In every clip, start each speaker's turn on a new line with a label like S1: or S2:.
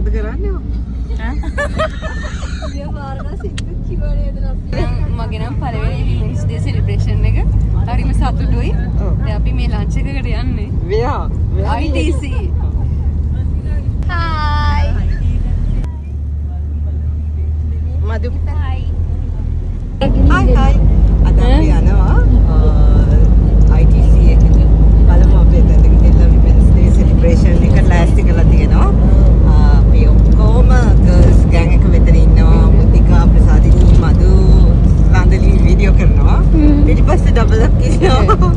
S1: මොකද කරන්නේ?
S2: මගේ නම් පළවෙනි විමෙන්ස් ඩේ සෙලිබ්‍රේෂන් එක. හරිම සතුටුයි. දැන් අපි මේ ලන්ච් එකකට යන්නේ.
S1: වෙයා.
S2: ITC. Hi.
S1: මදු.
S2: Hi.
S1: Hi. අද අපි යනවා ITC එකට. බලමු අපි එතනට ගිහිල්ලා විමෙන්ස් ඩේ සෙලිබ්‍රේෂන් එක ලෑස්ති කරලා තියෙනවා. අපි ඔක්කොම ගර්ල්ස් ගෑන් එක මෙතන ඉන්නවා. මුදිකා ප්‍රසාදිනී මදු ලන්දලි වීඩියෝ කරනවා. ඊට පස්සේ ඩබල් අප් කියනවා.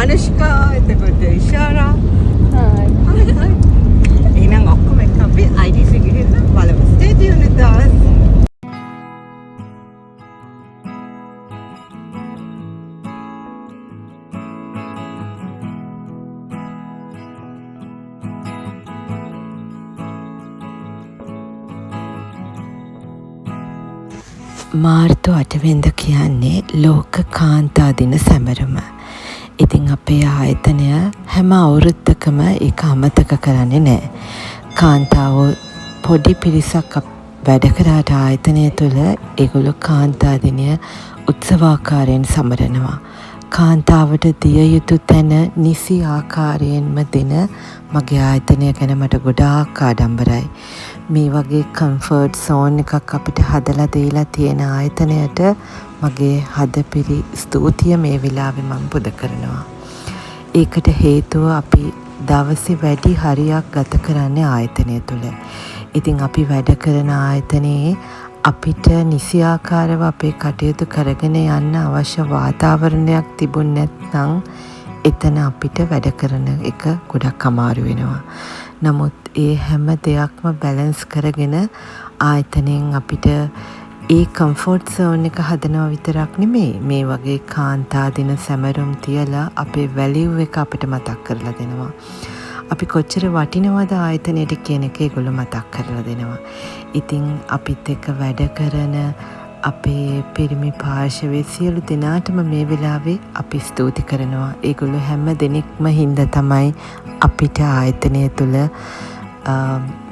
S1: අනුෂ්කා එතකොට ඉෂාරා.
S2: Hi.
S1: එහෙනම් ඔක්කොම එක්ක අපි ITC ගිහිල්ලා බලමු. Stay tuned with us.
S3: මාර්තු 8 වෙනිදා කියන්නේ ලෝක කාන්තා දින සැමරුම. ඉතින් අපේ ආයතනය හැම අවුරුද්දකම ඒක අමතක කරන්නේ නැහැ. කාන්තාවෝ පොඩි පිරිසක් වැඩ කරාට ආයතනය තුළ ඒගොල්ලෝ කාන්තා දිනය උත්සවාකාරයෙන් සමරනවා. කාන්තාවට දිය යුතු තැන නිසි ආකාරයෙන්ම දෙන මගේ ආයතනය ගැන මට ගොඩාක් ආඩම්බරයි. මේ වගේ කම්ෆර්ට් සෝන් එකක් අපිට හදලා දීලා තියෙන ආයතනයට මගේ හදපිරි ස්තුතිය මේ වෙලාවේ මම පුද කරනවා. ඒකට හේතුව අපි දවසේ වැඩි හරියක් ගත කරන්නේ ආයතනය තුළ. ඉතින් අපි වැඩ කරන ආයතනයේ අපිට නිසියාකාරව අපේ කටයුතු කරගෙන යන්න අවශ්‍ය වාතාවරණයක් තිබුණ නැත්නම් එතන අපිට වැඩ කරන එක ගොඩක් අමාරු වෙනවා. නමුත් ඒ හැම දෙයක්ම බැලන්ස් කරගෙන ආයතනයෙන් අපිට ඒ කම්ෆර්ට් සෝන් එක හදනවා විතරක් නෙමෙයි, මේ වගේ කාන්තා දින සැමරුම් තියලා අපේ වැලියු එක අපිට මතක් කරලා දෙනවා. අපි කොච්චර වටිනවද ආයතනයට කියන එක ඒගොල්ලෝ මතක් කරලා දෙනවා. ඉතින් අපිත් එක්ක වැඩ කරන අපේ පිරිමි පාර්ශවයේ සියලු දෙනාටම මේ වෙලාවේ අපි ස්තුති කරනවා. ඒගොල්ලෝ හැම දෙනෙක්ම හින්දා තමයි අපිට ආයතනය තුළ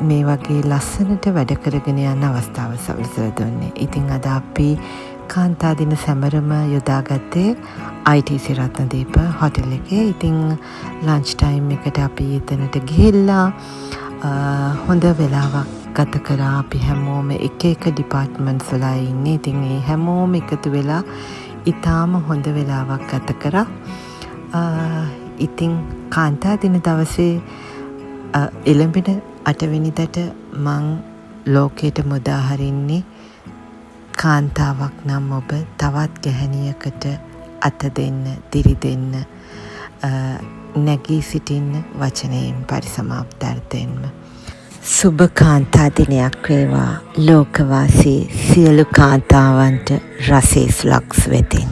S3: මේ වගේ ලස්සනට වැඩ කරගෙන යන අවස්ථාව සැලසලා දුන්නේ. ඉතින් අද අපි කාන්තා දින සැමරුම යොදාගත්තේ ITC රත්නදීප හොටෙල් එකේ. ඉතින් ලන්ච් ටයිම් එකට අපි එතනට ගිහිල්ලා හොඳ වෙලාවක් ගත කරා. අපි හැමෝම එක එක ඩිපාර්ට්මන්ට්ස් වල ඉන්නේ. ඉතින් මේ හැමෝම එකතු වෙලා ඊටාම හොඳ වෙලාවක් ගත කරා. ඉතින් කාන්තා දින දවසේ එළඹෙන 8 වෙනිදාට මං ලෝකයට මුදා හරින්නේ කාන්තාවක් නම් ඔබ තවත් ගැහැණියකට අත දෙන්න, දිරි දෙන්න, නැගී සිටින්න වචනයෙන් පරිසමාප්තාර්ථයෙන්ම. සුබ කාන්තා දිනයක් වේවා. ලෝකවාසී සියලු කාන්තාවන්ට රසෙස් ලක්ස් වෙතින්.